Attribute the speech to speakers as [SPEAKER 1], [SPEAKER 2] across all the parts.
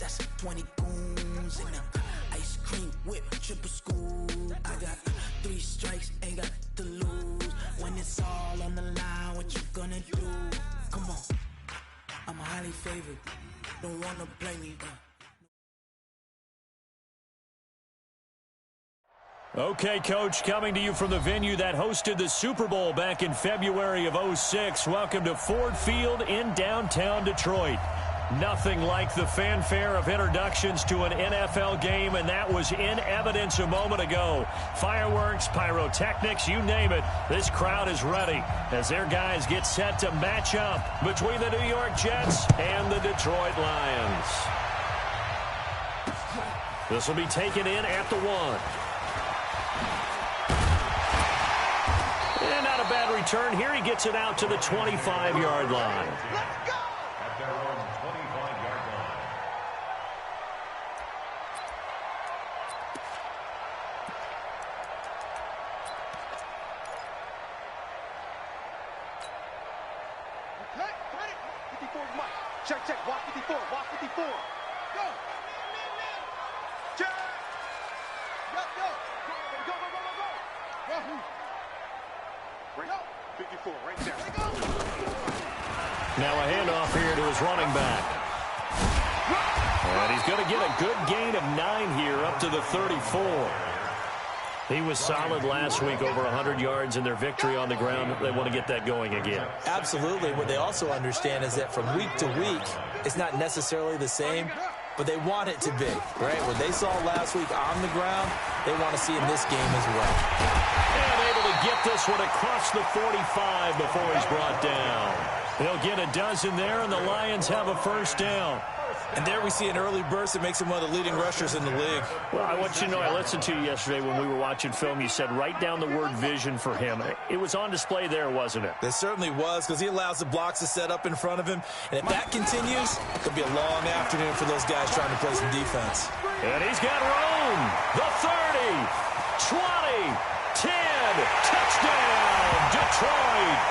[SPEAKER 1] that's 20 goons in them. Ice cream whip, triple school. I got 3 strikes, ain't got to lose. When it's all on the line, what you gonna do? Come on, I'm highly favored. Don't wanna blame me.
[SPEAKER 2] Okay, Coach, coming to you from the venue that hosted the Super Bowl back in February of '06. Welcome to Ford Field in downtown Detroit. Nothing like the fanfare of introductions to an NFL game, and that was in evidence a moment ago. Fireworks, pyrotechnics, you name it. This crowd is ready as their guys get set to match up between the New York Jets and the Detroit Lions. This will be taken in at the 1. And not a bad return here. He gets it out to the 25-yard line.
[SPEAKER 3] Let's go! At their own 25-yard line.
[SPEAKER 4] Okay, ready? 54 Mike. Check, walk 54, walk 54. Go! Check! Yo! Go! Right, 54, right there.
[SPEAKER 2] Now a handoff here to his running back. And he's going to get a good gain of 9 here up to the 34. He was solid last week, over 100 yards in their victory on the ground. They want to get that going again.
[SPEAKER 5] Absolutely. What they also understand is that from week to week, it's not necessarily the same, but they want it to be, right? What they saw last week on the ground, they want to see in this game as well.
[SPEAKER 2] And able to get this one across the 45 before he's brought down. They'll get a dozen there, and the Lions have a first down.
[SPEAKER 5] And there we see an early burst that makes him one of the leading rushers in the league.
[SPEAKER 2] Well, I want you to know, I listened to you yesterday when we were watching film. You said write down the word vision for him. It was on display there, wasn't it?
[SPEAKER 5] It certainly was, because he allows the blocks to set up in front of him. And if that continues, it could be a long afternoon for those guys trying to play some defense.
[SPEAKER 2] And he's got room. The 30, 20, 10, touchdown, Detroit.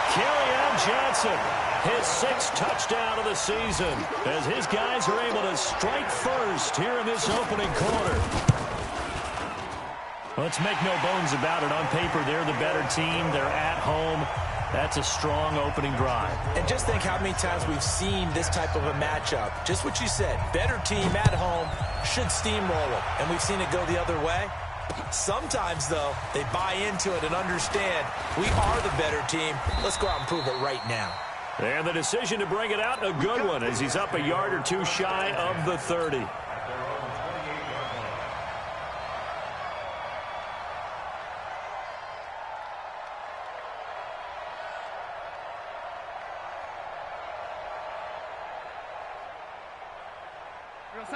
[SPEAKER 2] Kerryon Johnson, his 6th touchdown of the season, as his guys are able to strike first here in this opening quarter. Let's make no bones about it. On paper, they're the better team. They're at home. That's a strong opening drive.
[SPEAKER 5] And just think how many times we've seen this type of a matchup. Just what you said, better team at home should steamroll them. And we've seen it go the other way. Sometimes, though, they buy into it and understand we are the better team. Let's go out and prove it right now.
[SPEAKER 2] And the decision to bring it out, a good one, as he's up a yard or two shy of the 30.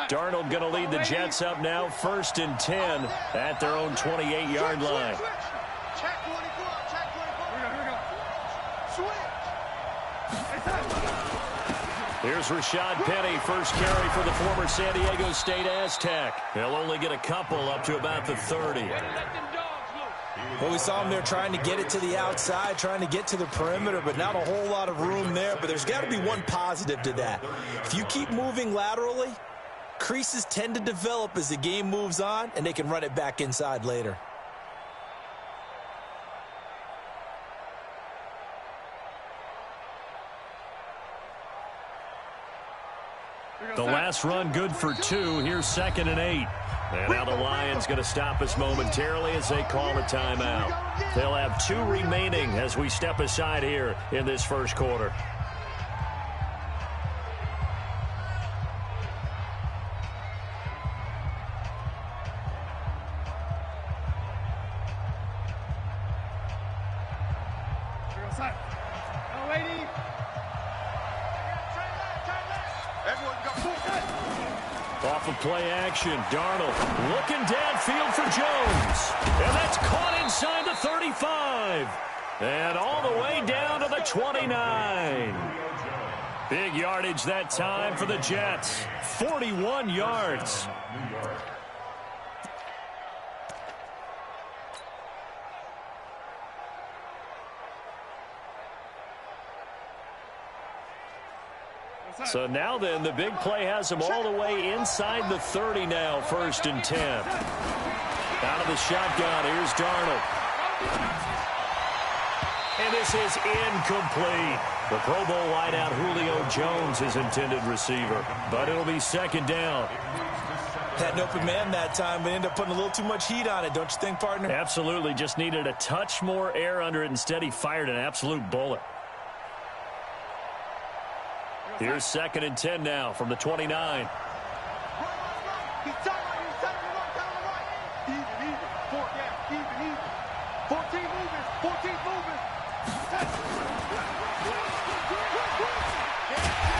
[SPEAKER 2] Darnold going to lead the Jets up now, 1st and 10 at their own 28-yard line.
[SPEAKER 4] Check 24, check 24. Switch.
[SPEAKER 2] Here's Rashad Penny, first carry for the former San Diego State Aztec. He'll only get a couple up to about the 30.
[SPEAKER 5] Well, we saw him there trying to get it to the outside, trying to get to the perimeter, but not a whole lot of room there. But there's got to be one positive to that. If you keep moving laterally, creases tend to develop as the game moves on, and they can run it back inside later.
[SPEAKER 2] The last run good for 2. Here's 2nd and 8. And now the Lions going to stop us momentarily as they call a timeout. They'll have 2 remaining as we step aside here in this first quarter. Off of play action, Darnold looking downfield for Jones. And that's caught inside the 35. And all the way down to the 29. Big yardage that time for the Jets. 41 yards. So now then, the big play has them all the way inside the 30 now, 1st and 10. Out of the shotgun, here's Darnold. And this is incomplete. The Pro Bowl wideout Julio Jones, his intended receiver. But it'll be 2nd down.
[SPEAKER 5] Had an open man that time, but ended up putting a little too much heat on it, don't you think, partner?
[SPEAKER 2] Absolutely. Just needed a touch more air under it. Instead, he fired an absolute bullet. Here's 2nd and 10 now from the 29.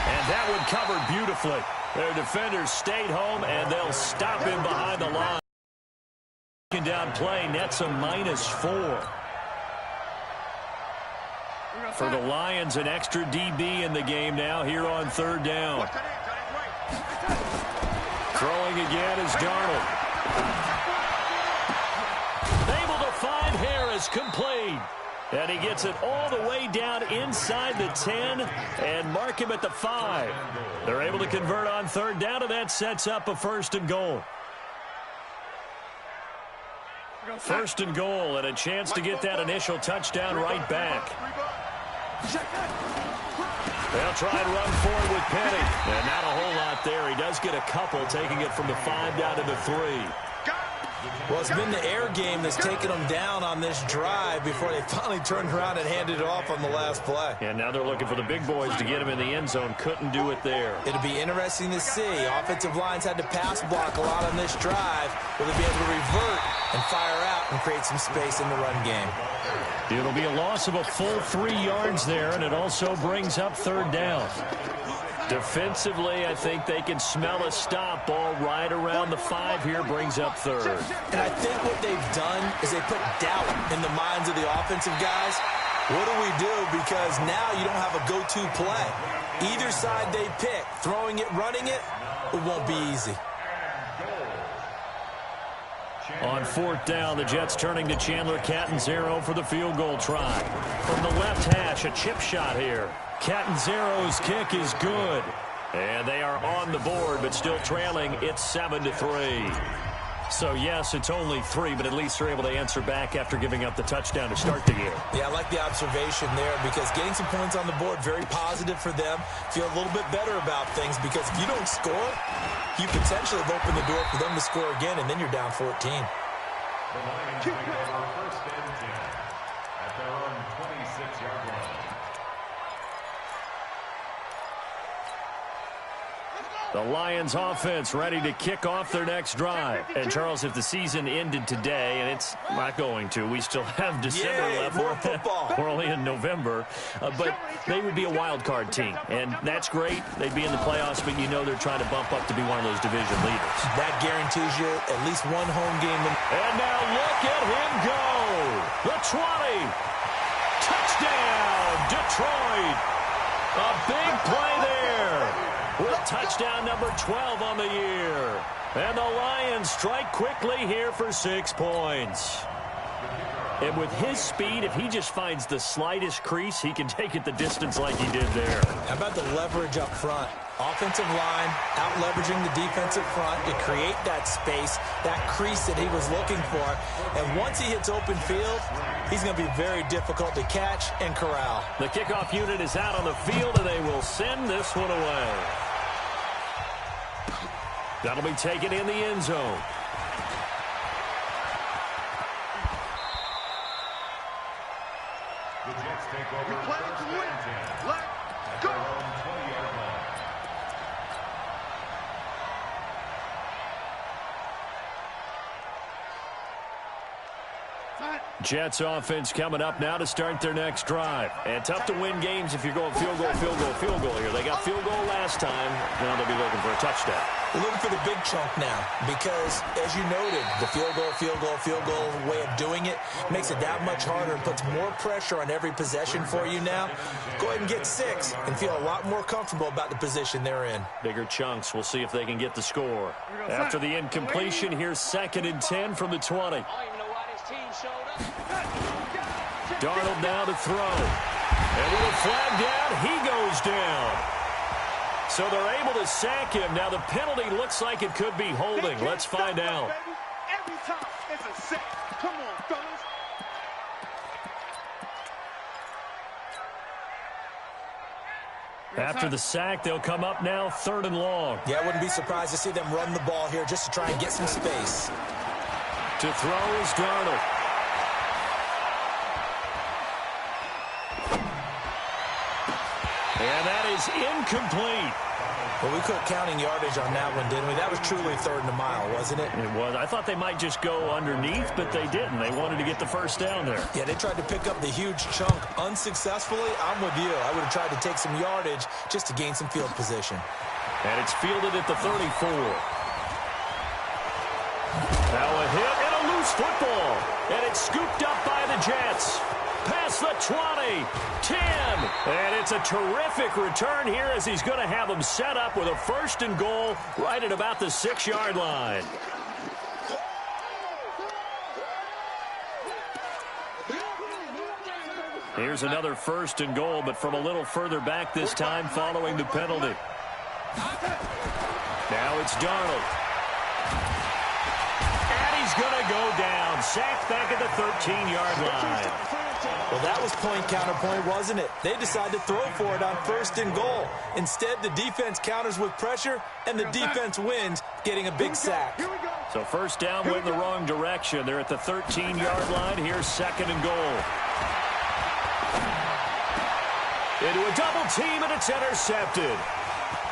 [SPEAKER 2] And that one covered beautifully. Their defenders stayed home, and they'll stop him behind the line. Down play, nets a -4. For the Lions, an extra DB in the game now here on 3rd down. Throwing again is Darnold. Able to find Harris, complete. And he gets it all the way down inside the 10 and mark him at the 5. They're able to convert on 3rd down, and that sets up a 1st and goal. 1st and goal, and a chance to get that initial touchdown right back. They'll try and run forward with Penny. And not a whole lot there. He does get a couple, taking it from the 5 down to the 3.
[SPEAKER 5] Well, it's been the air game that's taken them down on this drive before they finally turned around and handed it off on the last play.
[SPEAKER 2] And now they're looking for the big boys to get him in the end zone. Couldn't do it there.
[SPEAKER 5] It'll be interesting to see. Offensive lines had to pass block a lot on this drive. Will they be able to revert and fire out and create some space in the run game?
[SPEAKER 2] It'll be a loss of a full 3 yards there, and it also brings up 3rd down. Defensively, I think they can smell a stop. Ball right around the 5 here, brings up 3rd.
[SPEAKER 5] And I think what they've done is they put doubt in the minds of the offensive guys. What do we do? Because now you don't have a go-to play. Either side they pick, throwing it, running it, it won't be easy.
[SPEAKER 2] On 4th down, the Jets turning to Chandler Catanzaro for the field goal try. From the left hash, a chip shot here. Catanzaro's kick is good. And they are on the board, but still trailing. It's 7-3. So, yes, it's only 3, but at least they're able to answer back after giving up the touchdown to start the game.
[SPEAKER 5] Yeah, I like the observation there because getting some points on the board, very positive for them. Feel a little bit better about things because if you don't score, you potentially have opened the door for them to score again, and then you're down 14.
[SPEAKER 3] The Lions take over 1st and 10 at their own 26-yard line.
[SPEAKER 2] The Lions offense ready to kick off their next drive. And, Charles, if the season ended today, and it's not going to, we still have December left.
[SPEAKER 5] More football.
[SPEAKER 2] We're only in November. But they would be a wild card team. And that's great. They'd be in the playoffs, but you know they're trying to bump up to be one of those division leaders.
[SPEAKER 5] That guarantees you at least one home game.
[SPEAKER 2] And now look at him go. The 20. Touchdown, Detroit. A big play there. With touchdown number 12 on the year. And the Lions strike quickly here for 6 points. And with his speed, if he just finds the slightest crease, he can take it the distance like he did there.
[SPEAKER 5] How about the leverage up front? Offensive line out-leveraging the defensive front to create that space, that crease that he was looking for. And once he hits open field, he's going to be very difficult to catch and corral.
[SPEAKER 2] The kickoff unit is out on the field, and they will send this one away. That'll be taken in the end zone.
[SPEAKER 3] The Jets take over 1st and 10 at their own 20-yard line.
[SPEAKER 2] Jets offense coming up now to start their next drive. And tough to win games if you're going field goal, field goal, field goal here. They got field goal last time. Now they'll be looking for a touchdown.
[SPEAKER 5] We're looking for the big chunk now because, as you noted, the field goal way of doing it makes it that much harder and puts more pressure on every possession for you now. Go ahead and get 6 and feel a lot more comfortable about the position they're in.
[SPEAKER 2] Bigger chunks. We'll see if they can get the score. After the incompletion, here's 2nd and 10 from the 20. Darnold now to throw. And with a flag down, he goes down. So they're able to sack him. Now the penalty looks like it could be holding. Let's find out.
[SPEAKER 4] Every time it's a sack. Come on, fellas.
[SPEAKER 2] After the sack, they'll come up now 3rd and long.
[SPEAKER 5] Yeah, I wouldn't be surprised to see them run the ball here just to try and get some space.
[SPEAKER 2] To throw is Darnold. And that is incomplete.
[SPEAKER 5] Well, we quit counting yardage on that one, didn't we? That was truly 3rd and a mile, wasn't it?
[SPEAKER 2] It was. I thought they might just go underneath, but they didn't. They wanted to get the first down there.
[SPEAKER 5] Yeah, they tried to pick up the huge chunk unsuccessfully. I'm with you. I would have tried to take some yardage just to gain some field position.
[SPEAKER 2] And it's fielded at the 34. Now a hit and a loose football. And it's scooped up by the Jets. Past the 20, 10. And it's a terrific return here as he's going to have them set up with a 1st and goal right at about the 6-yard line. Here's another 1st and goal, but from a little further back this time following the penalty. Now it's Darnold. And he's going to go down. Sacked back at the 13-yard line.
[SPEAKER 5] Well, that was point counterpoint, wasn't it? They decided to throw for it on 1st and goal. Instead, the defense counters with pressure, and the defense wins, getting a big sack.
[SPEAKER 2] So 1st down went in the wrong direction. They're at the 13-yard line. Here's 2nd and goal. Into a double team, and it's intercepted.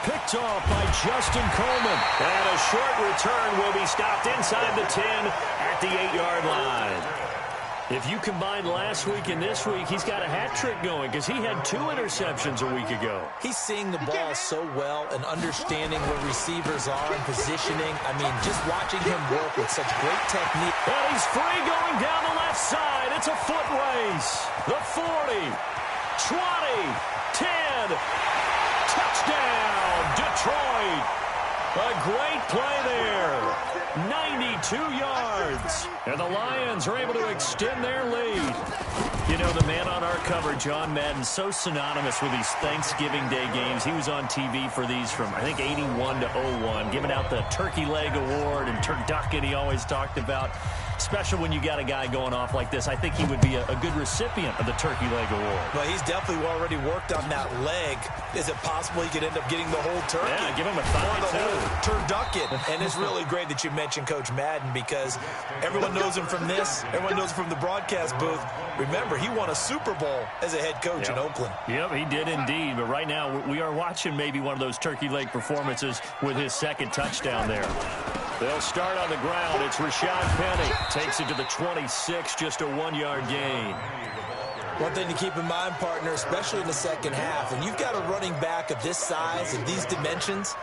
[SPEAKER 2] Picked off by Justin Coleman. And a short return will be stopped inside the 10 at the 8-yard line. If you combine last week and this week, he's got a hat trick going because he had 2 interceptions a week ago.
[SPEAKER 5] He's seeing the ball so well and understanding where receivers are and positioning. I mean, just watching him work with such great technique.
[SPEAKER 2] And he's free going down the left side. It's a foot race. The 40, 20, 10. Touchdown, Detroit. A great play there. 92 yards. And the Lions are able to extend their lead. You know, the man on our cover, John Madden, so synonymous with these Thanksgiving Day games. He was on TV for these from, I think, 81 to 01, giving out the Turkey Leg Award and turducken he always talked about. Special when you got a guy going off like this. I think he would be a good recipient of the Turkey Leg Award.
[SPEAKER 5] Well, he's definitely already worked on that leg. Is it possible he could end up getting the whole turkey?
[SPEAKER 2] Yeah, give him a thigh,
[SPEAKER 5] or the whole turducken. And it's really great that you mentioned Coach Madden because everyone knows him from this. Everyone knows him from the broadcast booth. Remember, he won a Super Bowl as a head coach in Oakland.
[SPEAKER 2] Yep, he did indeed. But right now, we are watching maybe one of those turkey leg performances with his 2nd touchdown there. They'll start on the ground. It's Rashad Penny. Takes it to the 26, just a 1-yard gain.
[SPEAKER 5] One thing to keep in mind, partner, especially in the second half, when you've got a running back of this size and these dimensions,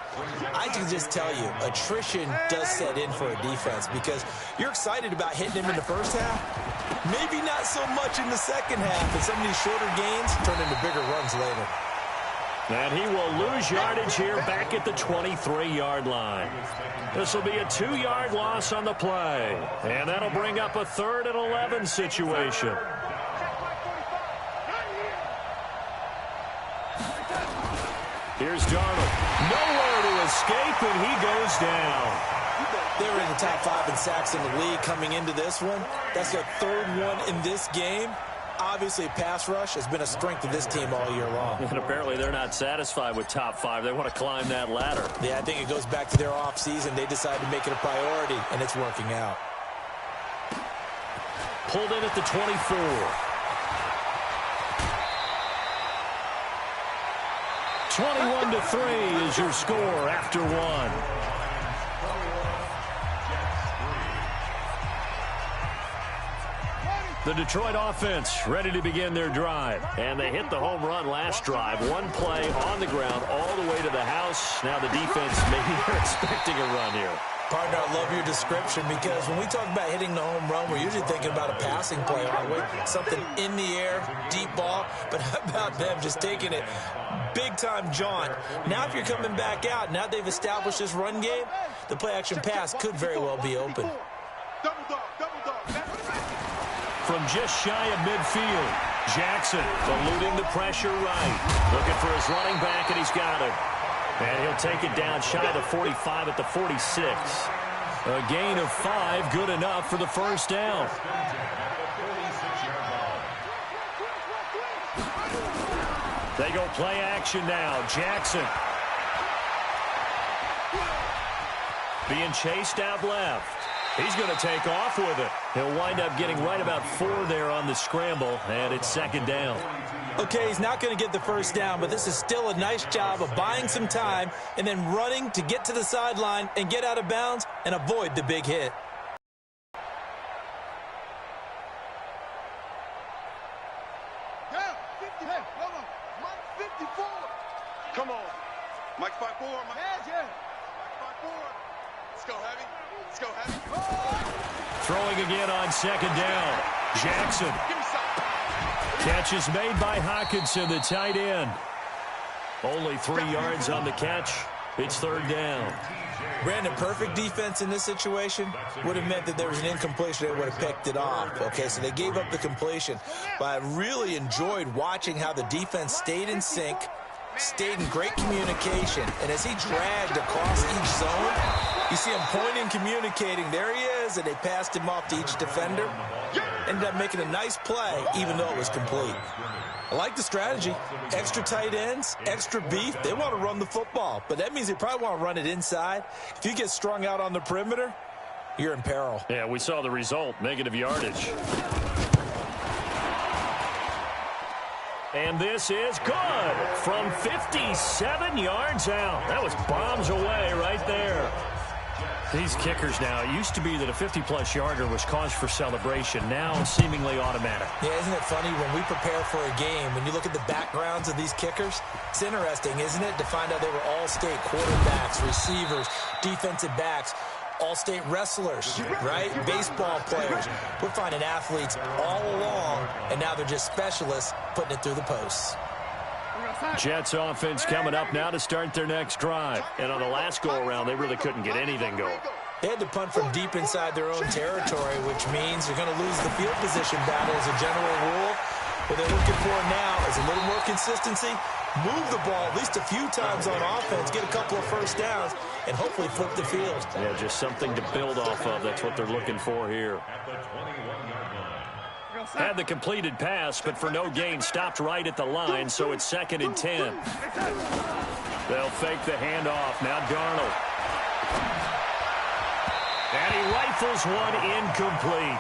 [SPEAKER 5] I can just tell you, attrition does set in for a defense because you're excited about hitting him in the first half. Maybe not so much in the second half, and some of these shorter gains turn into bigger runs later.
[SPEAKER 2] And he will lose yardage here back at the 23-yard line. This will be a 2-yard loss on the play. And that'll bring up a 3rd and 11 situation. Here's Darnold. Nowhere to escape, and he goes down.
[SPEAKER 5] They were in the top 5 in sacks in the league coming into this one. That's their 3rd one in this game. Obviously, pass rush has been a strength of this team all year long.
[SPEAKER 2] And apparently they're not satisfied with top 5. They want to climb that ladder.
[SPEAKER 5] Yeah, I think it goes back to their offseason. They decided to make it a priority, and it's working out.
[SPEAKER 2] Pulled in at the 24. (21-3) is your score after 1. The Detroit offense ready to begin their drive. And they hit the home run last drive. One play on the ground all the way to the house. Now the defense, maybe they're expecting a run here.
[SPEAKER 5] Partner, I love your description because when we talk about hitting the home run, we're usually thinking about a passing play, aren't we? Something in the air, deep ball. But how about them just taking it big-time jaunt? Now if you're coming back out, now they've established this run game, the play-action pass could very well be open.
[SPEAKER 2] From just shy of midfield, Jackson eluding the pressure right. Looking for his running back, and he's got it. And he'll take it down shy of the 45 at the 46. A gain of 5, good enough for the first down. They go play action now. Jackson being chased out left. He's going to take off with it. He'll wind up getting right about 4 there on the scramble, and it's second down.
[SPEAKER 5] Okay, he's not going to get the first down, but this is still a nice job of buying some time and then running to get to the sideline and get out of bounds and avoid the big hit.
[SPEAKER 4] Come on. Mike 5-4. Mike 5-4. Let's go heavy. Let's go heavy.
[SPEAKER 2] Throwing again on second down. Jackson. Catch is made by Hawkinson, the tight end. Only 3 yards on the catch. It's third down.
[SPEAKER 5] Brandon, perfect defense in this situation would have meant that there was an incompletion. They would have picked it off. Okay, so they gave up the completion. But I really enjoyed watching how the defense stayed in sync, stayed in great communication. And as he dragged across each zone, you see him pointing, communicating. There he is, and they passed him off to each defender. Ended up making a nice play, even though it was complete. I like the strategy. Extra tight ends, extra beef. They want to run the football, but that means they probably want to run it inside. If you get strung out on the perimeter, you're in peril.
[SPEAKER 2] Yeah, we saw the result, negative yardage. And this is good from 57 yards out. That was bombs away right there. These kickers now, it used to be that a 50-plus yarder was cause for celebration. Now seemingly automatic.
[SPEAKER 5] Yeah, isn't it funny when we prepare for a game, when you look at the backgrounds of these kickers, it's interesting, isn't it, to find out they were all-state quarterbacks, receivers, defensive backs, all-state wrestlers, right? Baseball players. We're finding athletes all along, and now they're just specialists putting it through the posts.
[SPEAKER 2] Jets offense coming up now to start their next drive. And on the last go-around, they really couldn't get anything going.
[SPEAKER 5] They had to punt from deep inside their own territory, which means they're going to lose the field position battle as a general rule. What they're looking for now is a little more consistency, move the ball at least a few times on offense, get a couple of first downs, and hopefully flip the field.
[SPEAKER 2] Yeah, just something to build off of. That's what they're looking for here. Had the completed pass, but for no gain, stopped right at the line, so it's 2nd and 10. They'll fake the handoff. Now Darnold. And he rifles one incomplete.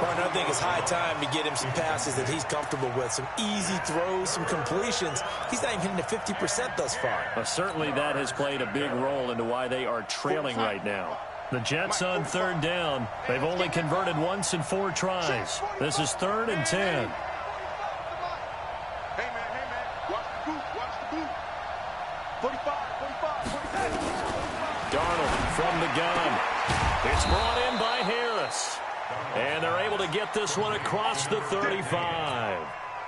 [SPEAKER 5] Martin, I think it's high time to get him some passes that he's comfortable with, some easy throws, some completions. He's not even hitting the 50% thus far.
[SPEAKER 2] Well, certainly that has played a big role into why they are trailing right now. The Jets on third down. They've only converted once in 4 tries. This is 3rd and 10.
[SPEAKER 4] Hey, man. Watch the boot. 45.
[SPEAKER 2] Darnold from the gun. It's brought in by Harris. And they're able to get this one across the 35.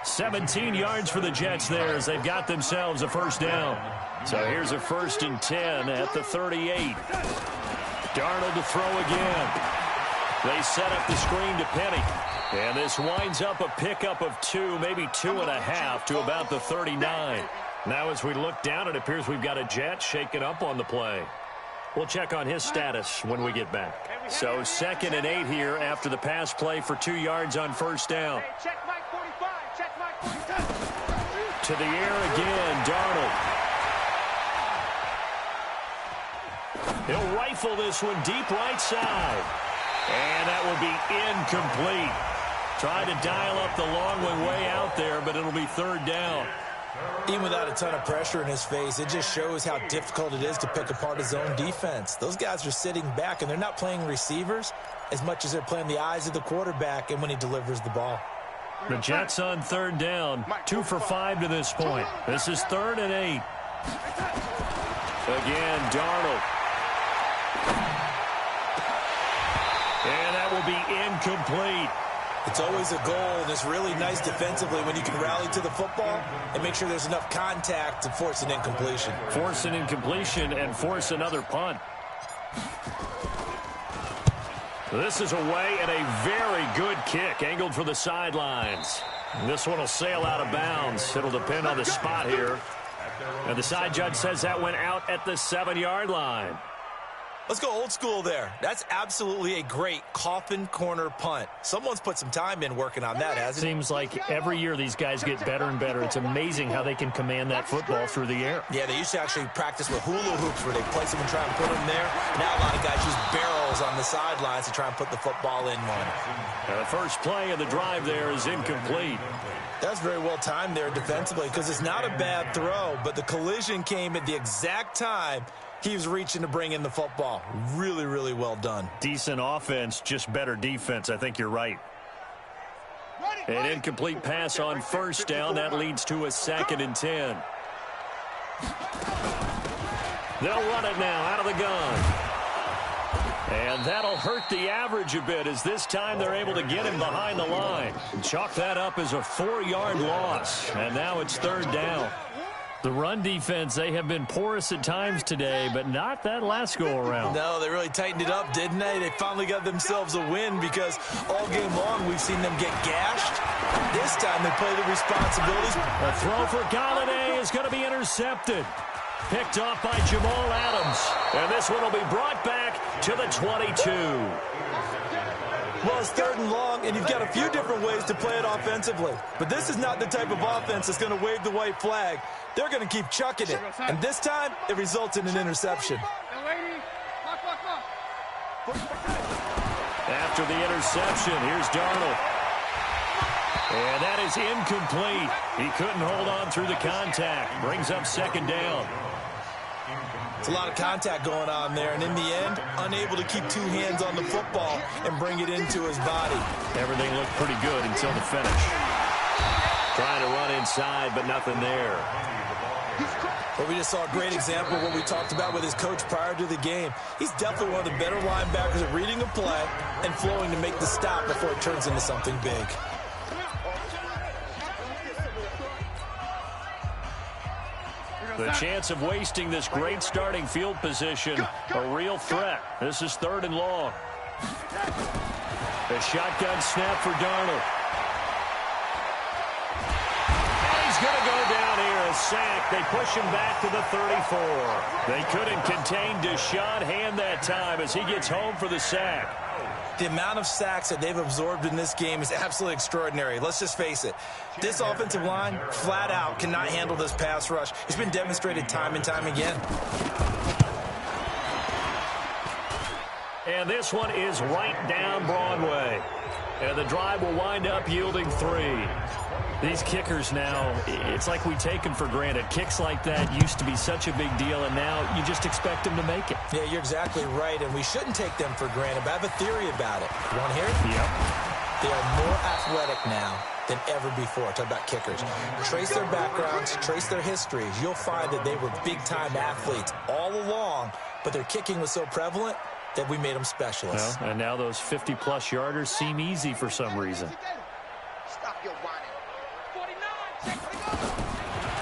[SPEAKER 2] 17 yards for the Jets there as they've got themselves a first down. So here's a 1st and 10 at the 38. Darnold to throw again. They set up the screen to Penny. And this winds up a pickup of 2, maybe 2.5 to about the 39. Now as we look down, it appears we've got a Jet shaken up on the play. We'll check on his status when we get back. So 2nd and 8 here after the pass play for 2 yards on first down.
[SPEAKER 6] Check Mike 45. Check Mike 45.
[SPEAKER 2] To the air again, Darnold. He'll rifle this one deep right side. And that will be incomplete. Tried to dial up the long way out there, but it'll be 3rd down.
[SPEAKER 5] Even without a ton of pressure in his face, it just shows how difficult it is to pick apart his own defense. Those guys are sitting back, and they're not playing receivers as much as they're playing the eyes of the quarterback and when he delivers the ball.
[SPEAKER 2] The Jets on 3rd down, 2 for 5 to this point. This is 3rd and 8. Again, Darnold. And that will be incomplete.
[SPEAKER 5] It's always a goal, and it's really nice defensively when you can rally to the football and make sure there's enough contact to force an incompletion.
[SPEAKER 2] Force an incompletion and force another punt. This is away and a very good kick, angled for the sidelines. This one will sail out of bounds. It'll depend on the spot here. And the side judge says that went out at the 7-yard line.
[SPEAKER 5] Let's go old school there. That's absolutely a great coffin corner punt. Someone's put some time in working on that, hasn't it?
[SPEAKER 2] Seems like every year these guys get better and better. It's amazing how they can command that football through the air.
[SPEAKER 5] Yeah, they used to actually practice with hula hoops where they place them and try and put them there. Now a lot of guys use barrels on the sidelines to try and put the football in one.
[SPEAKER 2] And the first play of the drive there is incomplete.
[SPEAKER 5] That's very well timed there defensively because it's not a bad throw, but the collision came at the exact time he was reaching to bring in the football. Really, really well done.
[SPEAKER 2] Decent offense, just better defense. I think you're right. An incomplete pass on first down. That leads to a 2nd and 10. They'll run it now out of the gun. And that'll hurt the average a bit as this time they're able to get him behind the line. Chalk that up as a 4-yard loss. And now it's 3rd down. The run defense, they have been porous at times today, but not that last go-around.
[SPEAKER 5] No, they really tightened it up, didn't they? They finally got themselves a win because all game long we've seen them get gashed. This time they play the responsibilities.
[SPEAKER 2] A throw for Galladay is going to be intercepted. Picked off by Jamal Adams. And this one will be brought back to the 22.
[SPEAKER 5] Well, it's 3rd and long, and you've got a few different ways to play it offensively. But this is not the type of offense that's going to wave the white flag. They're going to keep chucking it. And this time, it results in an interception.
[SPEAKER 2] After the interception, here's Darnold. And that is incomplete. He couldn't hold on through the contact. Brings up 2nd down.
[SPEAKER 5] It's a lot of contact going on there, and in the end, unable to keep 2 hands on the football and bring it into his body.
[SPEAKER 2] Everything looked pretty good until the finish. Trying to run inside, but nothing there.
[SPEAKER 5] But we just saw a great example of what we talked about with his coach prior to the game. He's definitely one of the better linebackers at reading a play and flowing to make the stop before it turns into something big.
[SPEAKER 2] The chance of wasting this great starting field position, a real threat. This is 3rd and long. A shotgun snap for Darnold. And he's going to go down here, a sack. They push him back to the 34. They couldn't contain Deshaun Hand that time as he gets home for the sack.
[SPEAKER 5] The amount of sacks that they've absorbed in this game is absolutely extraordinary. Let's just face it. This offensive line, flat out, cannot handle this pass rush. It's been demonstrated time and time again.
[SPEAKER 2] And this one is right down Broadway. And the drive will wind up yielding 3. These kickers now, it's like we take them for granted. Kicks like that used to be such a big deal, and now you just expect them to make it.
[SPEAKER 5] Yeah, you're exactly right, and we shouldn't take them for granted, but I have a theory about it. You want to hear it?
[SPEAKER 2] Yep.
[SPEAKER 5] They are more athletic now than ever before. Talk about kickers. Trace their backgrounds, trace their histories. You'll find that they were big-time athletes all along, but their kicking was so prevalent that we made them specialists.
[SPEAKER 2] Well, and now those 50-plus yarders seem easy for some reason.
[SPEAKER 6] Stop your whining.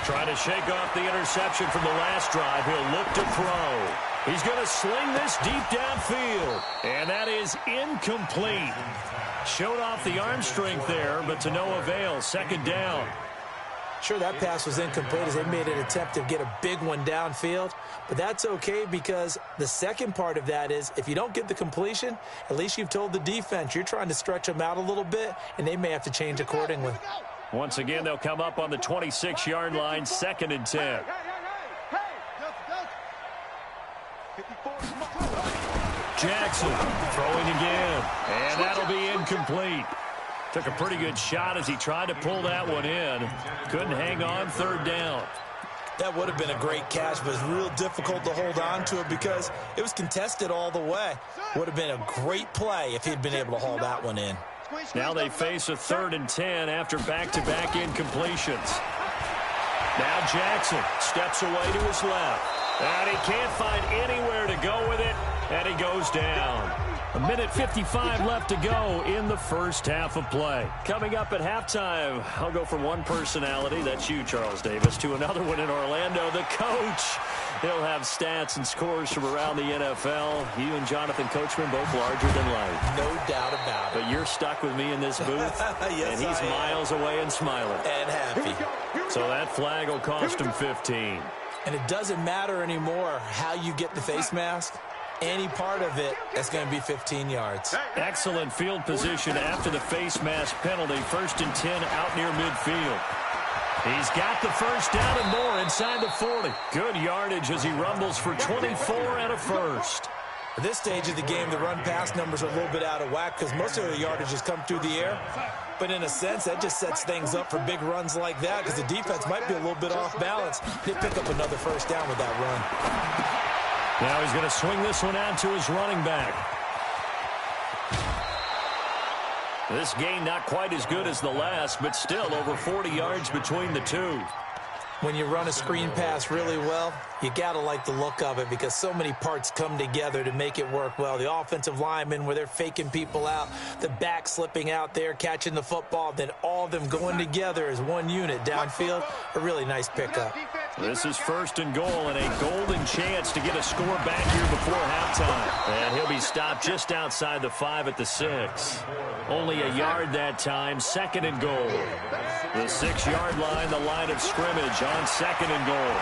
[SPEAKER 2] Trying to shake off the interception from the last drive. He'll look to throw. He's going to sling this deep downfield. And that is incomplete. Showed off the arm strength there, but to no avail. 2nd down.
[SPEAKER 5] Sure, that pass was incomplete as they made an attempt to get a big one downfield. But that's okay because the second part of that is if you don't get the completion, at least you've told the defense you're trying to stretch them out a little bit, and they may have to change accordingly.
[SPEAKER 2] Once again, they'll come up on the 26-yard line, 2nd and 10. Jackson throwing again, and that'll be incomplete. Took a pretty good shot as he tried to pull that one in. Couldn't hang on, 3rd down.
[SPEAKER 5] That would have been a great catch, but it's real difficult to hold on to it because it was contested all the way. Would have been a great play if he'd been able to haul that one in.
[SPEAKER 2] Now they face a 3rd and 10 after back-to-back incompletions. Now Jackson steps away to his left. And he can't find anywhere to go with it, and he goes down. 1:55 left to go in the first half of play. Coming up at halftime, I'll go from one personality, that's you, Charles Davis, to another one in Orlando, the coach. He'll have stats and scores from around the NFL. You and Jonathan Coachman both larger than life.
[SPEAKER 5] No doubt about it.
[SPEAKER 2] But you're stuck with me in this booth,
[SPEAKER 5] yes,
[SPEAKER 2] and he's miles away and smiling.
[SPEAKER 5] And happy.
[SPEAKER 2] So that flag will cost him 15.
[SPEAKER 5] And it doesn't matter anymore how you get the face mask. Any part of it, that's going to be 15 yards.
[SPEAKER 2] Excellent field position after the face mask penalty. 1st and 10 out near midfield. He's got the first down and more inside the 40. Good yardage as he rumbles for 24 and a first.
[SPEAKER 5] At this stage of the game, the run-pass numbers are a little bit out of whack because most of the yardage has come through the air. But in a sense, that just sets things up for big runs like that because the defense might be a little bit off balance. He'll pick up another first down with that run.
[SPEAKER 2] Now he's going to swing this one out to his running back. This gain not quite as good as the last, but still over 40 yards between the two.
[SPEAKER 5] When you run a screen pass really well, you got to like the look of it because so many parts come together to make it work well. The offensive linemen where they're faking people out, the back slipping out there, catching the football, then all of them going together as one unit downfield. A really nice pickup.
[SPEAKER 2] This is 1st and goal and a golden chance to get a score back here before halftime. And he'll be stopped just outside the 5 at the 6. Only a yard that time, 2nd and goal. The 6-yard line, the line of scrimmage on 2nd and goal.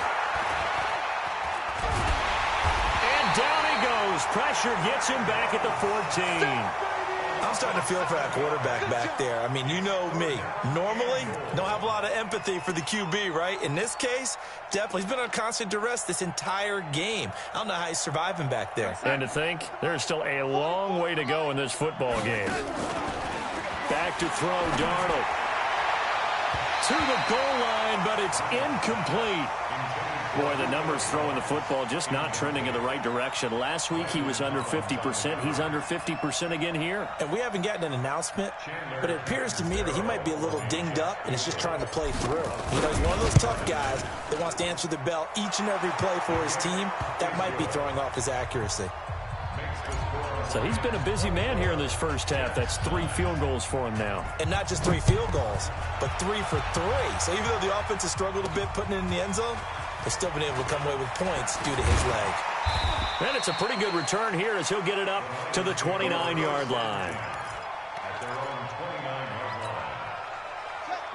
[SPEAKER 2] And down he goes. Pressure gets him back at the 14.
[SPEAKER 5] I'm starting to feel for that quarterback back there. I mean, you know me. Normally, don't have a lot of empathy for the QB, right? In this case, definitely. He's been on constant duress this entire game. I don't know how he's surviving back there.
[SPEAKER 2] And to think, there's still a long way to go in this football game. Back to throw, Darnold. To the goal line, but it's incomplete. Boy, the numbers throwing the football just not trending in the right direction. Last week he was under 50%. He's under 50% again here.
[SPEAKER 5] And we haven't gotten an announcement, but it appears to me that he might be a little dinged up and is just trying to play through. You know, he's one of those tough guys that wants to answer the bell each and every play for his team. That might be throwing off his accuracy.
[SPEAKER 2] So he's been a busy man here in this first half. That's 3 field goals for him now.
[SPEAKER 5] And not just 3 field goals, but 3 for 3. So even though the offense has struggled a bit putting it in the end zone, they've still been able to come away with points due to his leg.
[SPEAKER 2] And it's a pretty good return here as he'll get it up to the 29-yard line.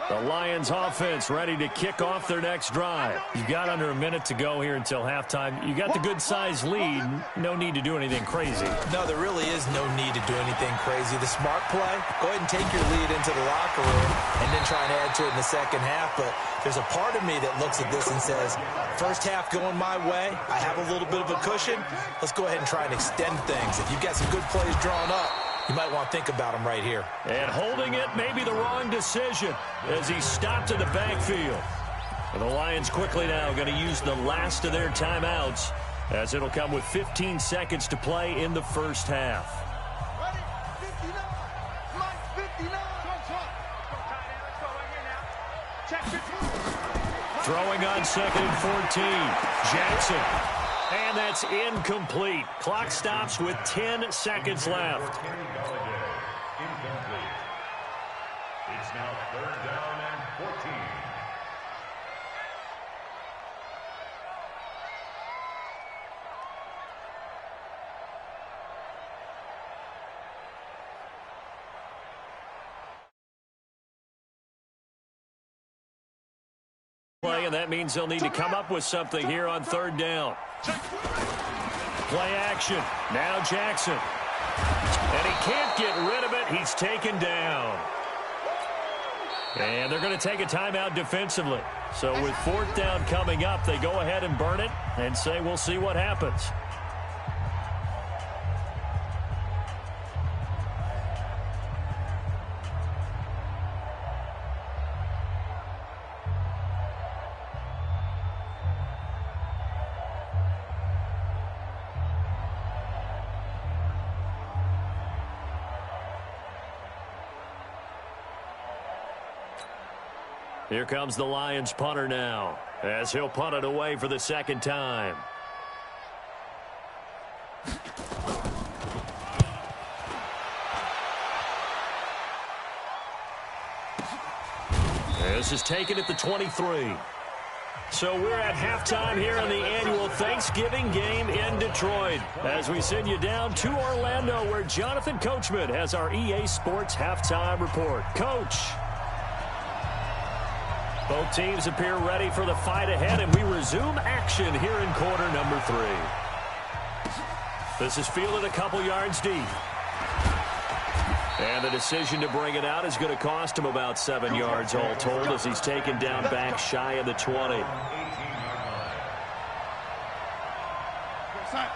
[SPEAKER 2] The Lions offense ready to kick off their next drive. You've got under a minute to go here until halftime. You got the good-sized lead. No need to do anything crazy.
[SPEAKER 5] No, there really is no need to do anything crazy. The smart play, go ahead and take your lead into the locker room and then try and add to it in the second half. But there's a part of me that looks at this and says, first half going my way, I have a little bit of a cushion. Let's go ahead and try and extend things. If you've got some good plays drawn up, you might want to think about them right here.
[SPEAKER 2] And holding it may be the wrong decision as he stopped in the backfield. And the Lions quickly now going to use the last of their timeouts as it'll come with 15 seconds to play in the first half.
[SPEAKER 6] Ready? 59. Mike, 59. Let's go right here now. Check your
[SPEAKER 2] Throwing on 2nd and 14. Jackson. And that's incomplete. Clock stops with 10 seconds left.
[SPEAKER 3] Incomplete. It's now 3rd down and 14.
[SPEAKER 2] And that means they'll need to come up with something here on 3rd down. Play action. Now Jackson. And he can't get rid of it. He's taken down. And they're going to take a timeout defensively. So with 4th down coming up, they go ahead and burn it and say we'll see what happens. Here comes the Lions punter now as he'll punt it away for the 2nd time. This is taken at the 23. So we're at halftime here in the annual Thanksgiving game in Detroit as we send you down to Orlando where Jonathan Coachman has our EA Sports halftime report. Coach. Both teams appear ready for the fight ahead, and we resume action here in quarter number 3. This is fielded a couple yards deep. And the decision to bring it out is going to cost him about 7 yards all told as he's taken down back shy of the 20.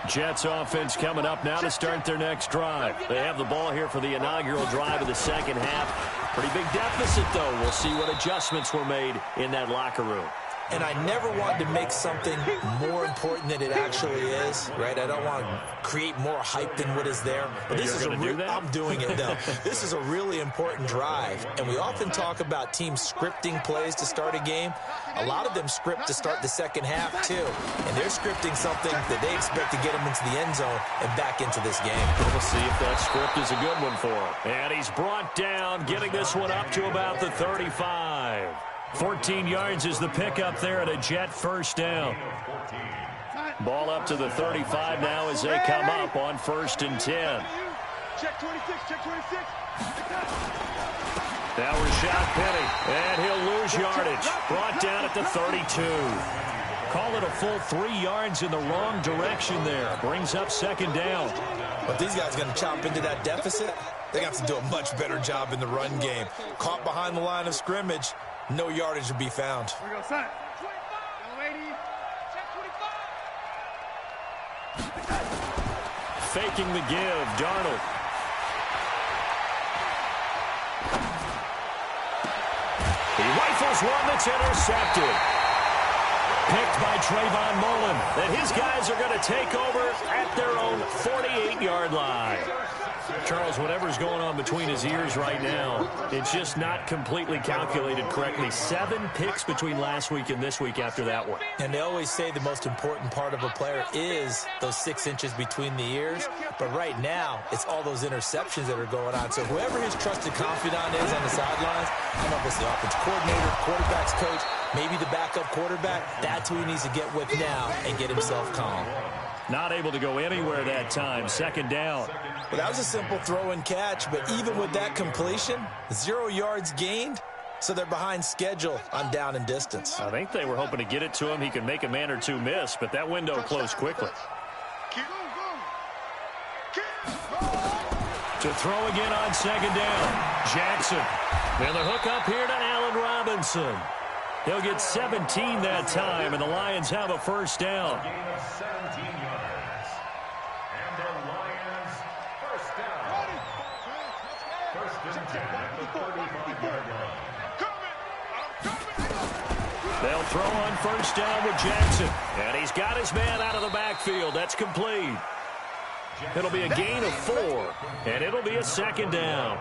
[SPEAKER 2] Jets offense coming up now to start their next drive. They have the ball here for the inaugural drive of the second half. Pretty big deficit, though. We'll see what adjustments were made in that locker room.
[SPEAKER 5] And I never want to make something more important than it actually is, right? I don't want to create more hype than what is there. But this is I'm doing it, though. This is a really important drive. And we often talk about teams scripting plays to start a game. A lot of them script to start the second half, too. And they're scripting something that they expect to get them into the end zone and back into this game.
[SPEAKER 2] We'll see if that script is a good one for him. And he's brought down, getting this one up to about the 35. 14 yards is the pickup there at a Jet first down. Ball up to the 35 now as they come up on 1st and 10.
[SPEAKER 6] Check 26, check 26.
[SPEAKER 2] Now Rashad Penny, and he'll lose yardage. Brought down at the 32. Call it a full 3 yards in the wrong direction there. Brings up 2nd down.
[SPEAKER 5] But these guys going to chop into that deficit? They have to do a much better job in the run game. Caught behind the line of scrimmage. No yardage to be found.
[SPEAKER 6] Here we go, son. 25.
[SPEAKER 2] Faking the give, Darnold. He rifles one that's intercepted. Picked by Trayvon Mullen. And his guys are going to take over at their own 48-yard line. Charles, whatever's going on between his ears right now, it's just not completely calculated correctly. 7 picks between last week and this week after that one.
[SPEAKER 5] And they always say the most important part of a player is those 6 inches between the ears. But right now, it's all those interceptions that are going on. So whoever his trusted confidant is on the sidelines, I don't know if it's the offense coordinator, quarterback's coach, maybe the backup quarterback, that's who he needs to get with now and get himself calm.
[SPEAKER 2] Not able to go anywhere that time. 2nd down.
[SPEAKER 5] Well, that was a simple throw and catch, but even with that completion, 0 yards gained, so they're behind schedule on down and distance.
[SPEAKER 2] I think they were hoping to get it to him. He could make a man or two miss, but that window closed quickly. To throw again on 2nd down. Jackson. And the hook up here to Allen Robinson. He'll get 17 that time, and the Lions have a 1st down. They'll throw on 1st down with Jackson. And he's got his man out of the backfield. That's complete. It'll be a gain of 4, and it'll be a 2nd down.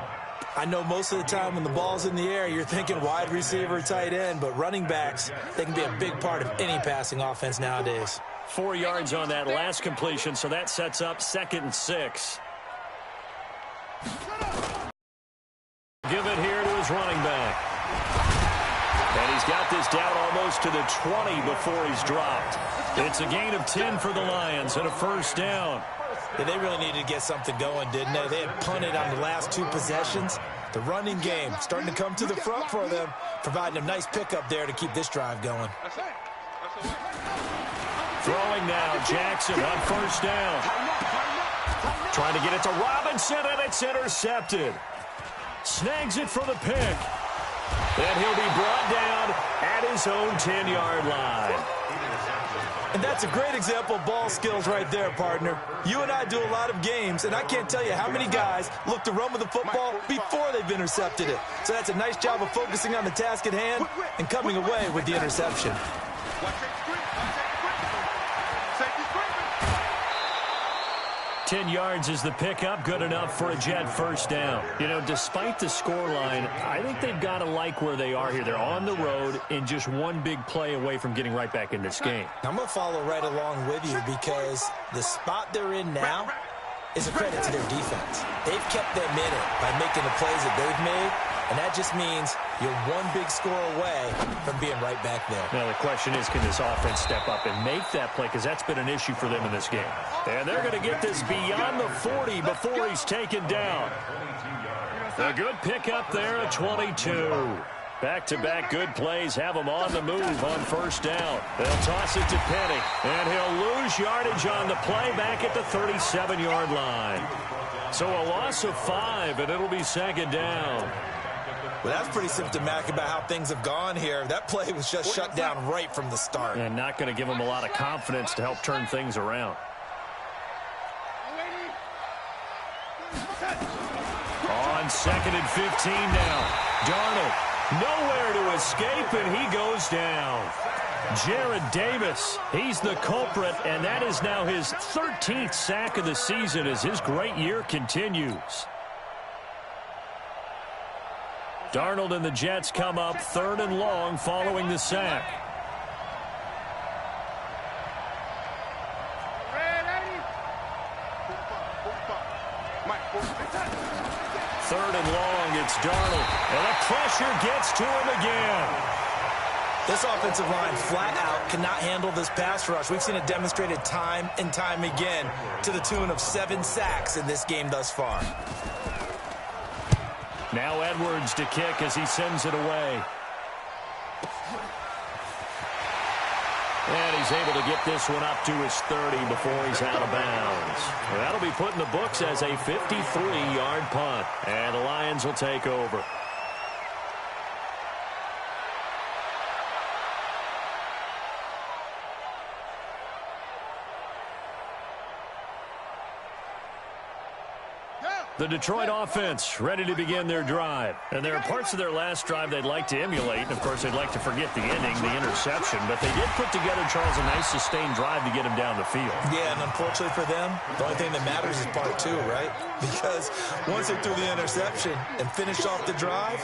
[SPEAKER 5] I know most of the time when the ball's in the air, you're thinking wide receiver, tight end, but running backs, they can be a big part of any passing offense nowadays.
[SPEAKER 2] 4 yards on that last completion, so that sets up 2nd and 6. Give it here to his running back. And he's got this down almost to the 20 before he's dropped. It's a gain of 10 for the Lions and a 1st down.
[SPEAKER 5] Yeah, they really needed to get something going, didn't they? They had punted on the last 2 possessions. The running game starting to come to the front for them, providing a nice pickup there to keep this drive going.
[SPEAKER 2] Throwing now, Jackson on 1st down. Trying to get it to Robinson, and it's intercepted. Snags it for the pick. And he'll be brought down at his own 10-yard line.
[SPEAKER 5] And that's a great example of ball skills right there, partner. You and I do a lot of games, and I can't tell you how many guys look to run with the football before they've intercepted it. So that's a nice job of focusing on the task at hand and coming away with the interception.
[SPEAKER 2] 10 yards is the pickup, good enough for a Jet 1st down. You know, despite the scoreline, I think they've got to like where they are here. They're on the road and just one big play away from getting right back in this game.
[SPEAKER 5] I'm going to follow right along with you because the spot they're in now, is a credit to their defense. They've kept them in it by making the plays that they've made, and that just means you're one big score away from being right back there.
[SPEAKER 2] Now, the question is, can this offense step up and make that play? Because that's been an issue for them in this game. And they're going to get this beyond the 40 before he's taken down. A good pickup there at 22. Back-to-back good plays have him on the move on first down. They'll toss it to Penny, and he'll lose yardage on the play back at the 37-yard line. So a loss of 5, and it'll be second down.
[SPEAKER 5] Well, that's pretty symptomatic about how things have gone here. That play was just shut down right from the start.
[SPEAKER 2] And not going to give him a lot of confidence to help turn things around. On 2nd and 15 now. Darnold nowhere to escape, and he goes down. Jared Davis, he's the culprit, and that is now his 13th sack of the season as his great year continues. Darnold and the Jets come up 3rd and long following the sack. Third and long, it's Darnold, and the pressure gets to him again.
[SPEAKER 5] This offensive line flat out cannot handle this pass rush. We've seen it demonstrated time and time again to the tune of 7 sacks in this game thus far.
[SPEAKER 2] Now Edwards to kick as he sends it away. And he's able to get this one up to his 30 before he's out of bounds. Well, that'll be put in the books as a 53-yard punt. And the Lions will take over. The Detroit offense ready to begin their drive. And there are parts of their last drive they'd like to emulate. And, of course, they'd like to forget the ending, the interception. But they did put together, Charles, a nice sustained drive to get him down the field. Yeah, and unfortunately for them, the only thing that matters is part 2, right? Because once they threw the interception and finished off the drive,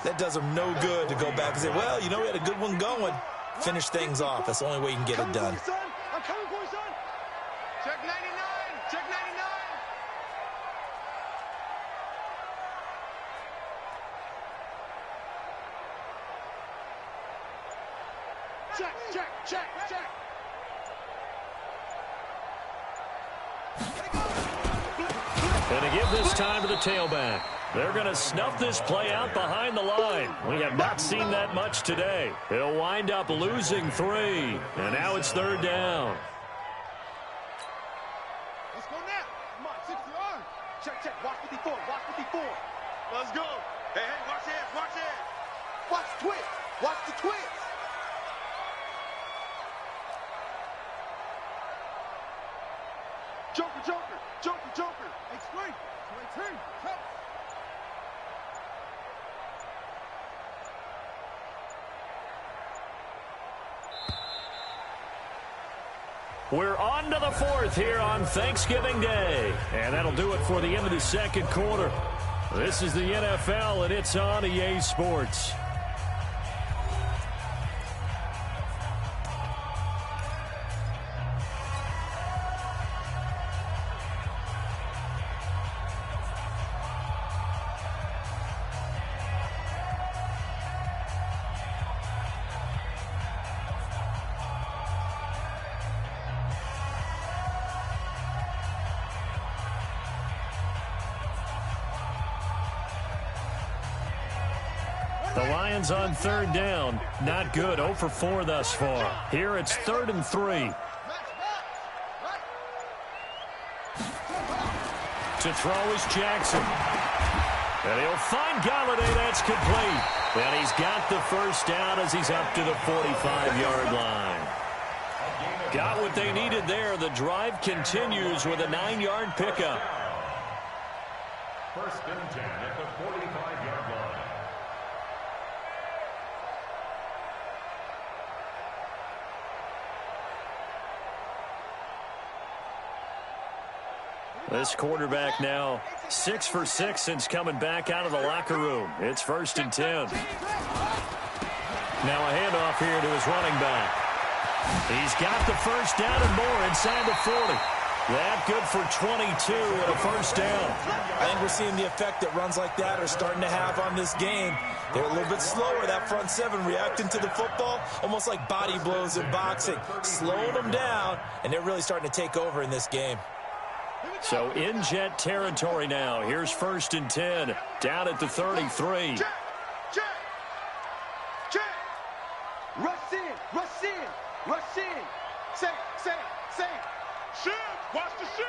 [SPEAKER 2] that does them no good to go back and say, well, you know, we had a good one going. Finish things off. That's the only way you can get it done.
[SPEAKER 6] I'm coming for you, son. Check 99. Check 99. Check, check, check, check.
[SPEAKER 2] And to give this time to the tailback. They're going to snuff this play out behind the line. We have not seen that much today. He'll wind up losing 3. And now it's 3rd down.
[SPEAKER 6] Let's go now. Come on, 60 yards. Check, check. Watch 54. Watch 54.
[SPEAKER 4] Let's go. Hey, hey, watch hands, watch hands.
[SPEAKER 6] Watch the twist. Watch the twist. Joker, Joker, Joker, Joker. Explain. 22. Come.
[SPEAKER 2] We're on to the 4th here on Thanksgiving Day. And that'll do it for the end of the second quarter. This is the NFL, and it's on EA Sports. The Lions on 3rd down. Not good. 0 for 4 thus far. Here it's 3rd and 3. To throw is Jackson. And he'll find Galladay. That's complete. And he's got the first down as he's up to the 45-yard line. Got what they needed there. The drive continues with a 9-yard pickup.
[SPEAKER 3] 1st and 10 at the 45-yard line.
[SPEAKER 2] This quarterback now 6 for 6 since coming back out of the locker room. It's 1st and 10. Now a handoff here to his running back. He's got the first down and more inside the 40. That good for 22 and a first down.
[SPEAKER 5] I think we're seeing the effect that runs like that are starting to have on this game. They're a little bit slower, that front seven, reacting to the football, almost like body blows in boxing, slowing them down, and they're really starting to take over in this game.
[SPEAKER 2] So in Jet territory now. Here's 1st and 10, down at the 33.
[SPEAKER 6] Check. Rush in. Say. Shift. Watch the shift.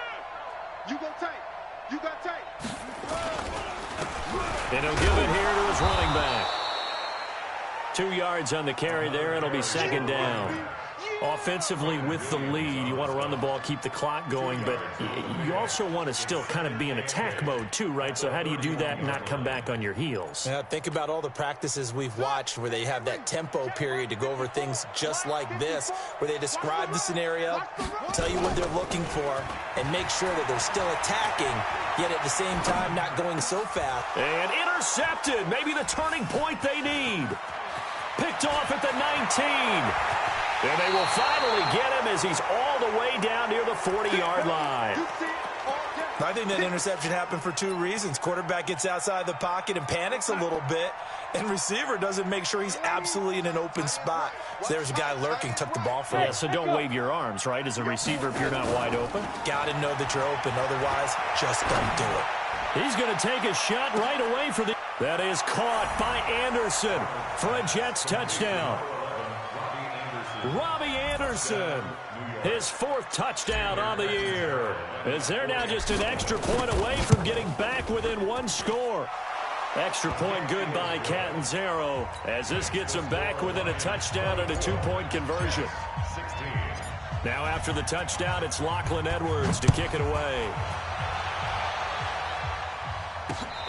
[SPEAKER 6] You got tight.
[SPEAKER 2] And he'll give it here to his running back. 2 yards on the carry there. It'll be 2nd down. Offensively with the lead, you want to run the ball, keep the clock going, but you also want to still kind of be in attack mode too, right? So how do you do that and not come back on your heels?
[SPEAKER 5] Yeah, think about all the practices we've watched where they have that tempo period to go over things just like this, where they describe the scenario, tell you what they're looking for, and make sure that they're still attacking, yet at the same time not going so fast.
[SPEAKER 2] And intercepted, maybe the turning point they need. Picked off at the 19. And they will finally get him as he's all the way down near the 40-yard line.
[SPEAKER 5] I think that interception happened for 2 reasons. Quarterback gets outside the pocket and panics a little bit, and receiver doesn't make sure he's absolutely in an open spot. So there's a guy lurking, took the ball from him.
[SPEAKER 2] Yeah, so don't wave your arms, right, as a receiver if you're not wide open.
[SPEAKER 5] Got to know that you're open. Otherwise, just don't do it.
[SPEAKER 2] He's going to take a shot right away for the... That is caught by Anderson for a Jets touchdown. Robbie Anderson, his 4th touchdown on the year. As they're now just an extra point away from getting back within 1 score. Extra point good by Catanzaro as this gets them back within a touchdown and a 2-point conversion. Now after the touchdown, it's Lachlan Edwards to kick it away.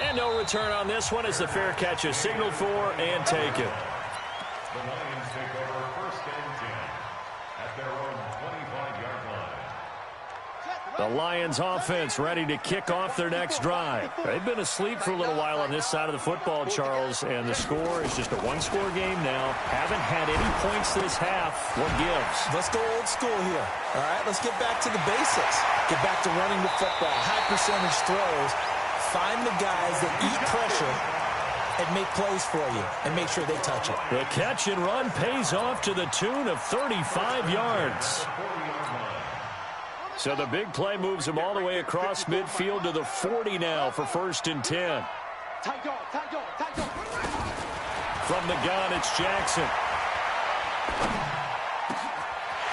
[SPEAKER 2] And no return on this one as the fair catch is signaled for and taken.
[SPEAKER 3] The Lions take over 1st and 10 at their own 25-yard line.
[SPEAKER 2] The Lions offense ready to kick off their next drive. They've been asleep for a little while on this side of the football, Charles, and the score is just a 1-score game now. Haven't had any points this half. What gives?
[SPEAKER 5] Let's go old school here. All right, let's get back to the basics. Get back to running the football, high percentage throws. Find the guys that eat pressure and make plays for you and make sure they touch it.
[SPEAKER 2] The catch and run pays off to the tune of 35 yards. So the big play moves him all the way across midfield to the 40 now for 1st and 10. From the gun, it's Jackson.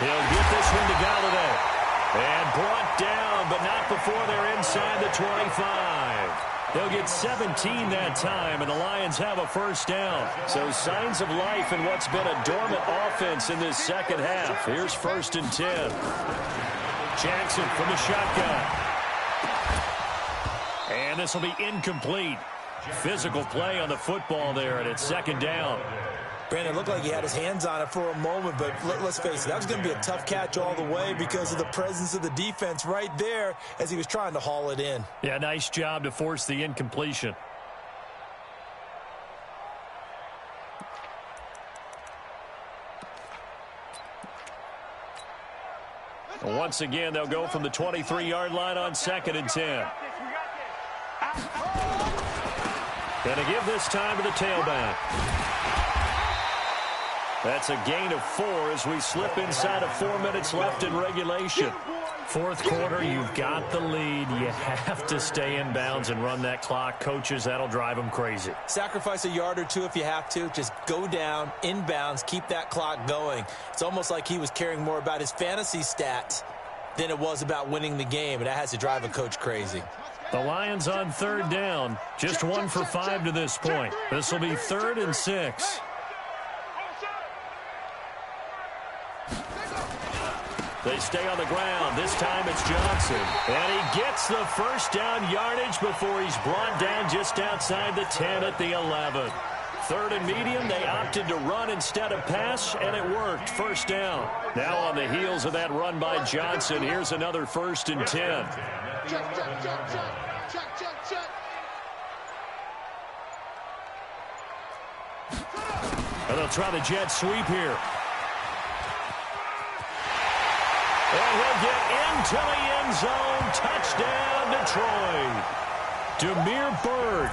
[SPEAKER 2] He'll get this one to Galladay. And brought down, but not before they're inside the 25. They'll get 17 that time, and the Lions have a 1st down. So signs of life in what's been a dormant offense in this second half. Here's 1st and 10. Jackson from the shotgun. And this will be incomplete. Physical play on the football there, and it's 2nd down.
[SPEAKER 5] Brandon, it looked like he had his hands on it for a moment, but let's face it, that was going to be a tough catch all the way because of the presence of the defense right there as he was trying to haul it in.
[SPEAKER 2] Yeah, nice job to force the incompletion. Once again, they'll go from the 23-yard line on 2nd and 10. Gonna give this time to the tailback. That's a gain of 4 as we slip inside of 4 minutes left in regulation. 4th quarter, you've got the lead. You have to stay in bounds and run that clock. Coaches, that'll drive them crazy.
[SPEAKER 5] Sacrifice a yard or 2 if you have to. Just go down, in bounds, keep that clock going. It's almost like he was caring more about his fantasy stats than it was about winning the game, and that has to drive a coach crazy.
[SPEAKER 2] The Lions on 3rd down. Just 1 for 5 to this point. This will be 3rd and 6. They stay on the ground. This time it's Johnson. And he gets the 1st down yardage before he's brought down just outside the 10 at the 11. 3rd and medium, they opted to run instead of pass, and it worked. 1st down. Now on the heels of that run by Johnson, here's another 1st and 10. And they'll try the jet sweep here. And he'll get into the end zone. Touchdown, Detroit. Demir Berg,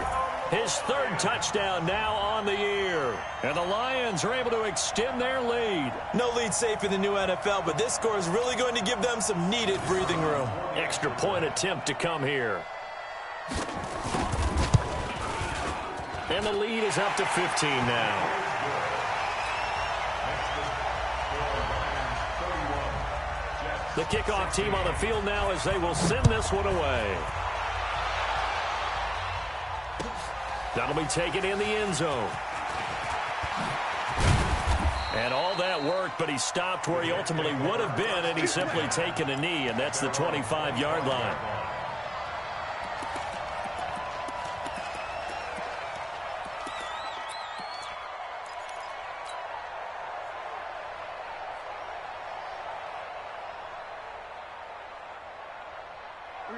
[SPEAKER 2] his third touchdown now on the year. And the Lions are able to extend their lead.
[SPEAKER 5] No lead safe in the new NFL, but this score is really going to give them some needed breathing room.
[SPEAKER 2] Extra point attempt to come here. And the lead is up to 15 now. The kickoff team on the field now as they will send this one away. That'll be taken in the end zone. And all that work, but he stopped where he ultimately would have been, and he's simply taken a knee, and that's the 25-yard line.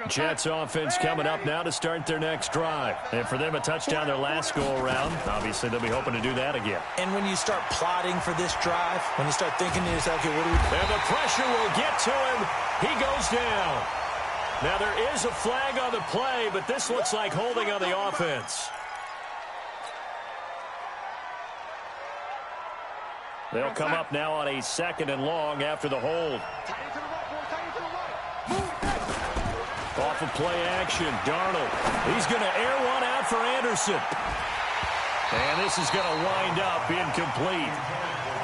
[SPEAKER 2] Jets offense coming up now to start their next drive. And for them, a touchdown their last go-around. Obviously, they'll be hoping to do that again.
[SPEAKER 5] And when you start plotting for this drive, when you start thinking to yourself, okay, what do we do?
[SPEAKER 2] And the pressure will get to him. He goes down. Now, there is a flag on the play, but this looks like holding on the offense. They'll come up now on a 2nd and long after the hold. Off of play action, Darnold. He's going to air one out for Anderson. And this is going to wind up incomplete.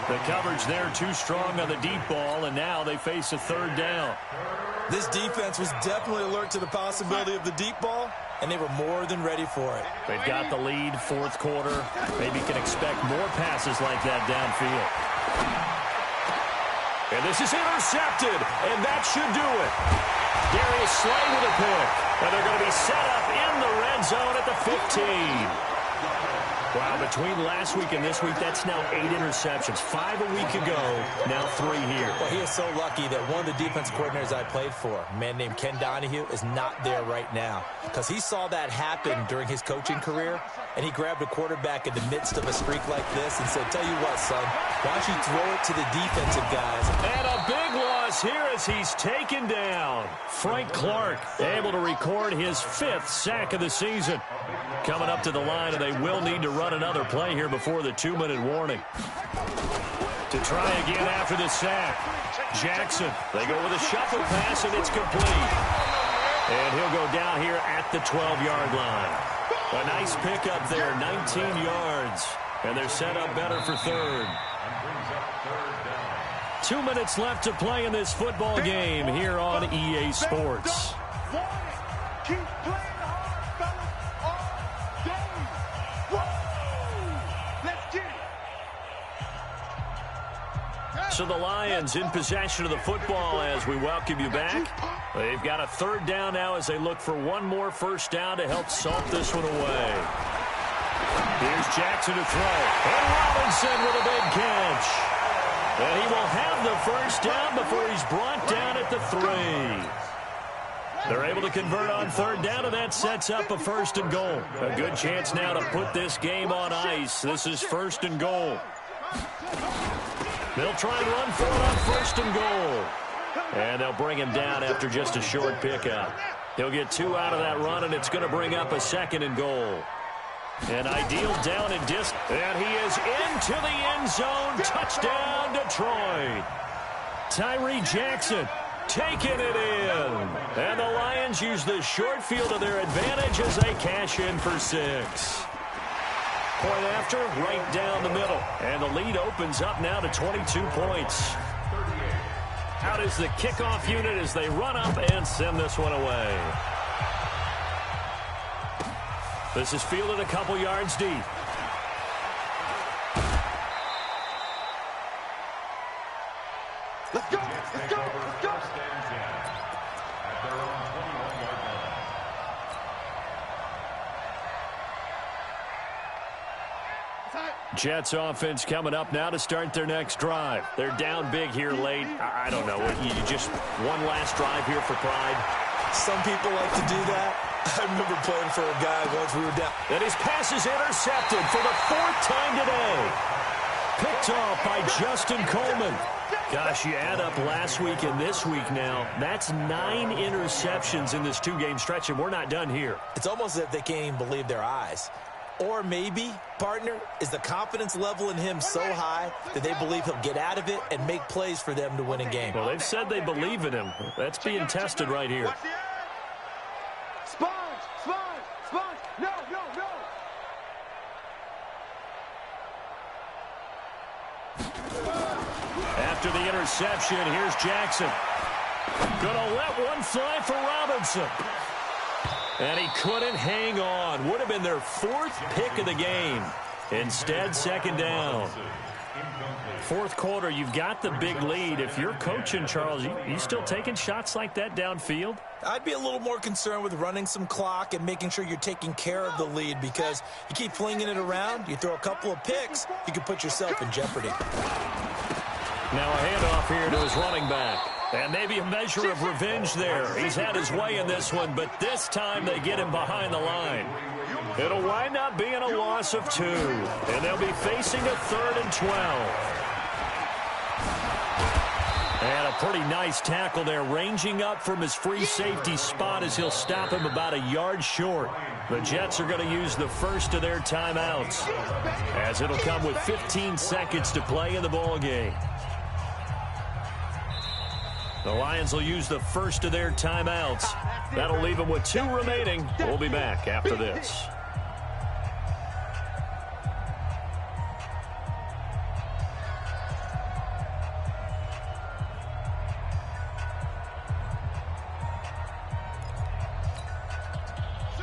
[SPEAKER 2] The coverage there too strong on the deep ball, and now they face a 3rd down.
[SPEAKER 5] This defense was definitely alert to the possibility of the deep ball, and they were more than ready for it.
[SPEAKER 2] They've got the lead, 4th quarter. Maybe can expect more passes like that downfield. And this is intercepted, and that should do it. Darius Slay with a pick. And they're going to be set up in the red zone at the 15. Wow, between last week and this week, that's now 8 interceptions. 5 a week ago, now 3 here.
[SPEAKER 5] Well, he is so lucky that one of the defensive coordinators I played for, a man named Ken Donahue, is not there right now. Because he saw that happen during his coaching career, and he grabbed a quarterback in the midst of a streak like this and said, tell you what, son, why don't you throw it to the defensive guys?
[SPEAKER 2] And a big loss here as he's taken down. Frank Clark able to record his 5th sack of the season. Coming up to the line, and they will need to run another play here before the 2-minute warning. To try again after the sack. Jackson, they go with a shuffle pass, and it's complete. And he'll go down here at the 12-yard line. A nice pickup there, 19 yards. And they're set up better for 3rd. 2 minutes left to play in this football game here on EA Sports.
[SPEAKER 6] Keep playing hard, fellas, all day. Whoa! Let's get it.
[SPEAKER 2] So the Lions in possession of the football as we welcome you back. They've got a 3rd down now as they look for one more 1st down to help salt this one away. Here's Jackson to throw. And Robinson with a big catch. And he will have the 1st down before he's brought down at the 3. They're able to convert on 3rd down, and that sets up a 1st and goal. A good chance now to put this game on ice. This is 1st and goal. They'll try and run for it on 1st and goal. And they'll bring him down after just a short pickup. He'll get 2 out of that run, and it's going to bring up a 2nd and goal. An ideal down and distance. And he is into the end zone. Touchdown, Detroit. Tyree Jackson taking it in. And the Lions use the short field to their advantage as they cash in for 6. Point after, right down the middle. And the lead opens up now to 22 points. Out is the kickoff unit as they run up and send this one away. This is fielded a couple yards deep.
[SPEAKER 6] Let's go, let's go, let's go.
[SPEAKER 2] Jets offense coming up now to start their next drive. They're down big here late. I don't know. You just one last drive here for pride.
[SPEAKER 5] Some people like to do that. I remember playing for a guy once we were down.
[SPEAKER 2] And his pass is intercepted for the 4th time today. Picked off by Justin Coleman. Gosh, you add up last week and this week now. That's 9 interceptions in this 2-game stretch, and we're not done here.
[SPEAKER 5] It's almost as if they can't even believe their eyes. Or maybe, partner, is the confidence level in him so high that they believe he'll get out of it and make plays for them to win a game.
[SPEAKER 2] Well, they've said they believe in him. That's being tested right here.
[SPEAKER 6] Sponge, sponge, sponge. No, no, no.
[SPEAKER 2] After the interception, here's Jackson. Gonna let one fly for Robinson. And he couldn't hang on. Would have been their 4th pick of the game. Instead, 2nd down. 4th quarter, you've got the big lead. If you're coaching, Charles, you still taking shots like that downfield?
[SPEAKER 5] I'd be a little more concerned with running some clock and making sure you're taking care of the lead, because you keep flinging it around, you throw a couple of picks, you can put yourself in jeopardy.
[SPEAKER 2] Now a handoff here to his running back. And maybe a measure of revenge there. He's had his way in this one, but this time they get him behind the line. It'll wind up being a loss of 2. And they'll be facing a 3rd and 12. And a pretty nice tackle there, ranging up from his free safety spot as he'll stop him about a yard short. The Jets are going to use the first of their timeouts, as it'll come with 15 seconds to play in the ball game. The Lions will use the first of their timeouts. That'll leave them with 2 remaining. We'll be back after this.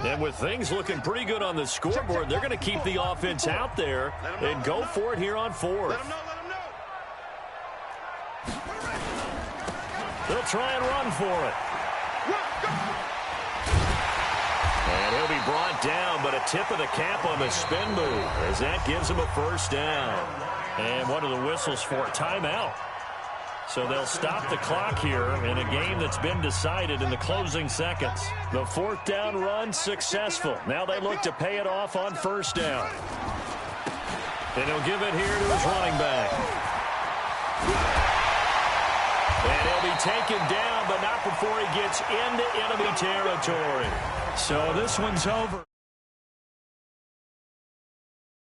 [SPEAKER 2] And with things looking pretty good on the scoreboard, they're going to keep the offense out there and go for it here on 4th. They'll try and run for it. And he'll be brought down, but a tip of the cap on the spin move, as that gives him a 1st down. And what are the whistles for? Timeout. So they'll stop the clock here in a game that's been decided in the closing seconds. The 4th down run successful. Now they look to pay it off on 1st down. And he'll give it here to his running back. And he'll be taken down, but not before he gets into enemy territory. So this one's over.